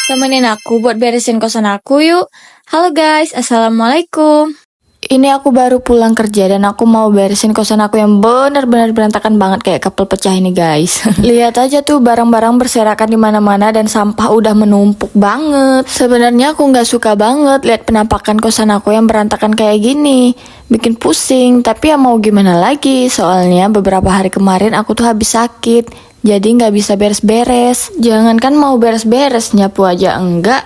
Temenin aku buat beresin kosan aku yuk. Halo guys, assalamualaikum. Ini aku baru pulang kerja dan aku mau beresin kosan aku yang benar-benar berantakan banget kayak kapal pecah ini guys. Lihat aja tuh barang-barang berserakan di mana-mana dan sampah udah menumpuk banget. Sebenarnya aku nggak suka banget lihat penampakan kosan aku yang berantakan kayak gini. Bikin pusing, tapi ya mau gimana lagi? Soalnya beberapa hari kemarin aku tuh habis sakit. Jadi nggak bisa beres-beres. Jangankan mau beres-beres, nyapu aja enggak.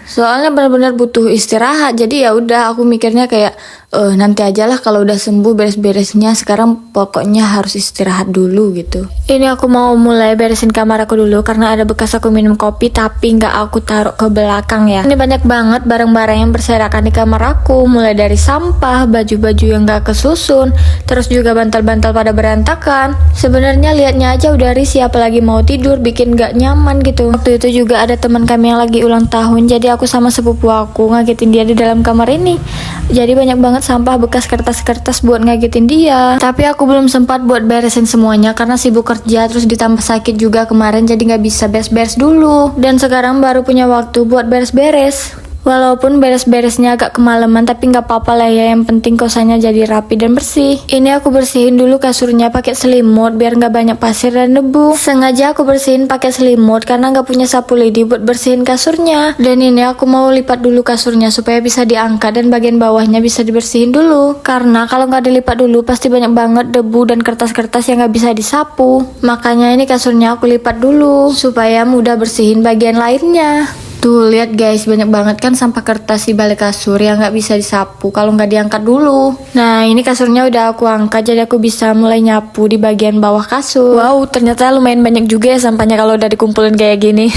Soalnya benar-benar butuh istirahat. Jadi ya udah aku mikirnya kayak nanti aja lah kalau udah sembuh beres-beresnya. Sekarang pokoknya harus istirahat dulu gitu. Ini aku mau mulai beresin kamar aku dulu karena ada bekas aku minum kopi tapi nggak aku taruh ke belakang ya. Ini banyak banget barang-barang yang berserakan di kamar aku. Mulai dari sampah, baju-baju yang nggak kesusun, terus juga bantal-bantal pada berantakan. Sebenarnya liatnya aja udah risih, apalagi mau tidur bikin gak nyaman gitu. Waktu itu juga ada teman kami yang lagi ulang tahun, jadi aku sama sepupu aku ngagetin dia di dalam kamar ini. Jadi banyak banget sampah bekas kertas-kertas buat ngagetin dia. Tapi aku belum sempat buat beresin semuanya karena sibuk kerja, terus ditambah sakit juga kemarin, jadi gak bisa beres-beres dulu. Dan sekarang baru punya waktu buat beres-beres. Walaupun beres-beresnya agak kemalaman, tapi nggak apa-apa lah ya, yang penting kosannya jadi rapi dan bersih. Ini aku bersihin dulu kasurnya pakai selimut biar nggak banyak pasir dan debu. Sengaja aku bersihin pakai selimut karena nggak punya sapu lidi buat bersihin kasurnya. Dan ini aku mau lipat dulu kasurnya supaya bisa diangkat dan bagian bawahnya bisa dibersihin dulu. Karena kalau nggak dilipat dulu pasti banyak banget debu dan kertas-kertas yang nggak bisa disapu. Makanya ini kasurnya aku lipat dulu supaya mudah bersihin bagian lainnya. Tuh lihat guys, banyak banget kan sampah kertas di balik kasur yang nggak bisa disapu kalau nggak diangkat dulu. Nah ini kasurnya udah aku angkat jadi aku bisa mulai nyapu di bagian bawah kasur. Wow, ternyata lumayan banyak juga ya sampahnya kalau udah dikumpulin kayak gini.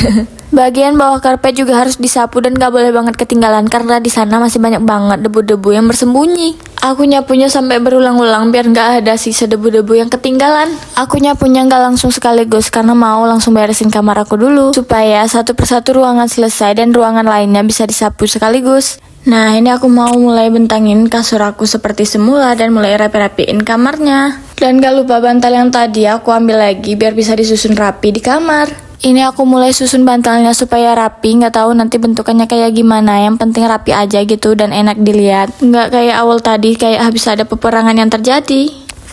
Bagian bawah karpet juga harus disapu dan gak boleh banget ketinggalan karena di sana masih banyak banget debu-debu yang bersembunyi. Aku nyapunya sampai berulang-ulang biar gak ada sisa debu-debu yang ketinggalan. Aku nyapunya gak langsung sekaligus karena mau langsung beresin kamar aku dulu supaya satu persatu ruangan selesai dan ruangan lainnya bisa disapu sekaligus. Nah ini aku mau mulai bentangin kasur aku seperti semula dan mulai rapi-rapiin kamarnya. Dan gak lupa bantal yang tadi aku ambil lagi biar bisa disusun rapi di kamar. Ini aku mulai susun bantalnya supaya rapi, nggak tahu nanti bentukannya kayak gimana, yang penting rapi aja gitu dan enak dilihat. Nggak kayak awal tadi kayak habis ada peperangan yang terjadi.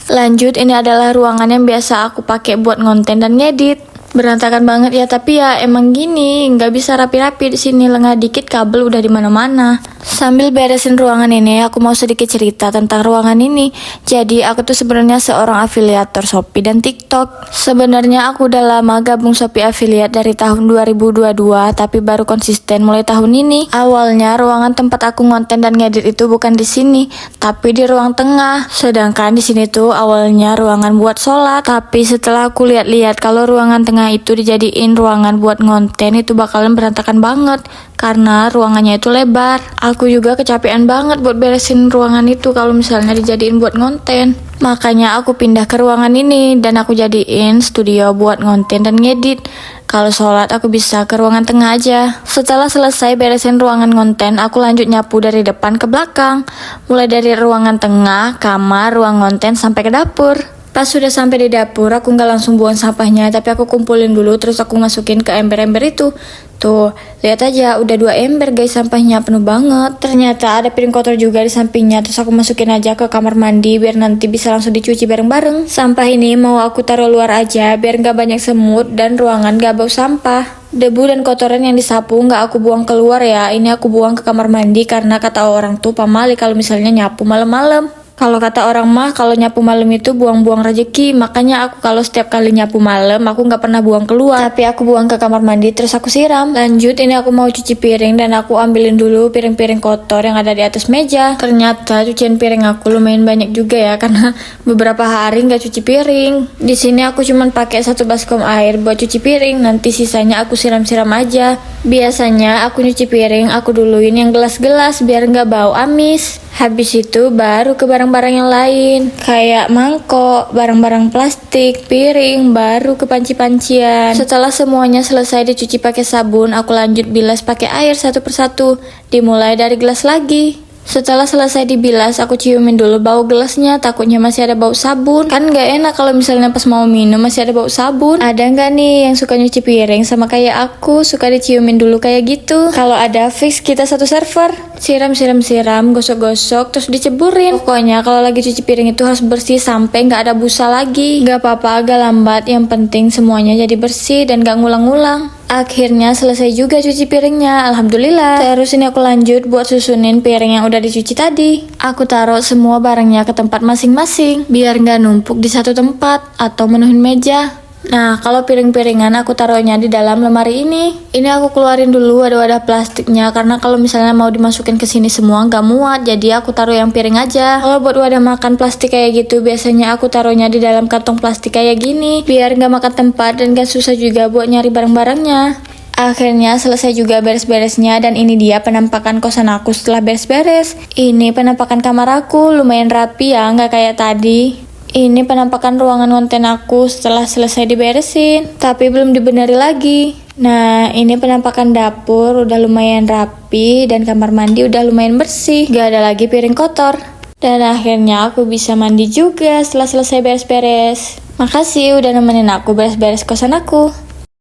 Lanjut, ini adalah ruangan yang biasa aku pakai buat ngonten dan ngedit. Berantakan banget ya, tapi ya emang gini, nggak bisa rapi-rapi di sini, lengah dikit kabel udah di mana-mana. Sambil beresin ruangan ini, aku mau sedikit cerita tentang ruangan ini. Jadi aku tuh sebenarnya seorang afiliator Shopee dan TikTok. Sebenarnya aku udah lama gabung Shopee Affiliate dari tahun 2022, tapi baru konsisten mulai tahun ini. Awalnya ruangan tempat aku ngonten dan ngedit itu bukan di sini, tapi di ruang tengah. Sedangkan di sini tuh awalnya ruangan buat sholat, tapi setelah aku lihat-lihat kalau ruangan tengah itu dijadiin ruangan buat ngonten, itu bakalan berantakan banget karena ruangannya itu lebar. Aku juga kecapean banget buat beresin ruangan itu kalau misalnya dijadiin buat ngonten. Makanya aku pindah ke ruangan ini dan aku jadiin studio buat ngonten dan ngedit. Kalau sholat aku bisa ke ruangan tengah aja. Setelah selesai beresin ruangan ngonten, aku lanjut nyapu dari depan ke belakang. Mulai dari ruangan tengah, kamar, ruang ngonten sampai ke dapur. Pas sudah sampai di dapur, aku nggak langsung buang sampahnya, tapi aku kumpulin dulu terus aku masukin ke ember-ember itu. Tuh, lihat aja udah 2 ember guys, sampahnya penuh banget. Ternyata ada piring kotor juga di sampingnya, terus aku masukin aja ke kamar mandi biar nanti bisa langsung dicuci bareng-bareng. Sampah ini mau aku taruh luar aja biar nggak banyak semut dan ruangan nggak bau sampah. Debu dan kotoran yang disapu nggak aku buang keluar ya, ini aku buang ke kamar mandi karena kata orang tuh pamali kalau misalnya nyapu malam-malam. Kalau kata orang mah, kalau nyapu malam itu buang-buang rezeki. Makanya aku kalau setiap kali nyapu malam, aku nggak pernah buang keluar. Tapi aku buang ke kamar mandi, terus aku siram. Lanjut, ini aku mau cuci piring dan aku ambilin dulu piring-piring kotor yang ada di atas meja. Ternyata cucian piring aku lumayan banyak juga ya, karena beberapa hari nggak cuci piring. Di sini aku cuman pakai 1 baskom air buat cuci piring. Nanti sisanya aku siram-siram aja. Biasanya aku nyuci piring, aku duluin yang gelas-gelas biar nggak bau amis. Habis itu baru ke barang-barang yang lain, kayak mangkok, barang-barang plastik, piring, baru ke panci-pancian. Setelah semuanya selesai dicuci pakai sabun, aku lanjut bilas pakai air satu persatu. Dimulai dari gelas lagi. Setelah selesai dibilas, aku ciumin dulu bau gelasnya, takutnya masih ada bau sabun. Kan gak enak kalau misalnya pas mau minum masih ada bau sabun. Ada nggak nih yang suka nyuci piring sama kayak aku, suka diciumin dulu kayak gitu? Kalau ada, fix kita satu server. Siram, gosok-gosok, terus diceburin. Pokoknya kalau lagi cuci piring itu harus bersih sampai nggak ada busa lagi. Gak apa-apa agak lambat, yang penting semuanya jadi bersih dan gak ngulang-ngulang. Akhirnya selesai juga cuci piringnya, alhamdulillah. Terus ini aku lanjut buat susunin piring yang udah dicuci tadi. Aku taruh semua barangnya ke tempat masing-masing, biar nggak numpuk di satu tempat atau menuhin meja. Nah, kalau piring-piringan aku taruhnya di dalam lemari ini. Ini aku keluarin dulu wadah-wadah plastiknya, karena kalau misalnya mau dimasukin ke sini semua nggak muat, jadi aku taruh yang piring aja. Kalau buat wadah makan plastik kayak gitu, biasanya aku taruhnya di dalam kantong plastik kayak gini, biar nggak makan tempat dan gak susah juga buat nyari barang-barangnya. Akhirnya selesai juga beres-beresnya, dan ini dia penampakan kosan aku setelah beres-beres. Ini penampakan kamar aku, lumayan rapi ya, nggak kayak tadi. Ini penampakan ruangan konten aku setelah selesai diberesin, tapi belum dibeneri lagi. Nah, ini penampakan dapur, udah lumayan rapi, dan kamar mandi udah lumayan bersih, gak ada lagi piring kotor. Dan akhirnya aku bisa mandi juga setelah selesai beres-beres. Makasih udah nemenin aku beres-beres kosan aku.